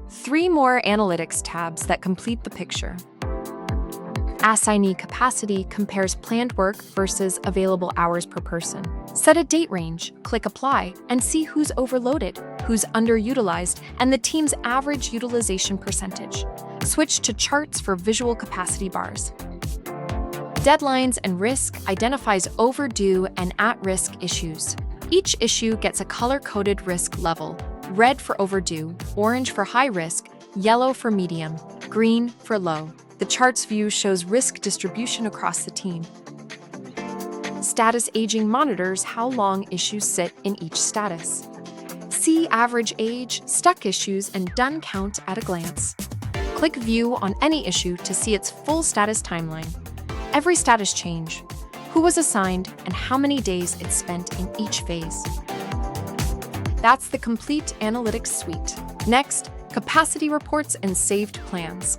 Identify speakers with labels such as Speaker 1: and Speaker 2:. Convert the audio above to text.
Speaker 1: 3 more analytics tabs that complete the picture. Assignee Capacity compares planned work versus available hours per person. Set a date range, click Apply, and see who's overloaded, who's underutilized, and the team's average utilization percentage. Switch to Charts for visual capacity bars. Deadlines and Risk identifies overdue and at-risk issues. Each issue gets a color-coded risk level: red for overdue, orange for high risk, yellow for medium, green for low. The chart's view shows risk distribution across the team. Status aging monitors how long issues sit in each status. See average age, stuck issues, and done count at a glance. Click View on any issue to see its full status timeline. Every status change, who was assigned, and how many days it spent in each phase. That's the complete analytics suite. Next, capacity reports and saved plans.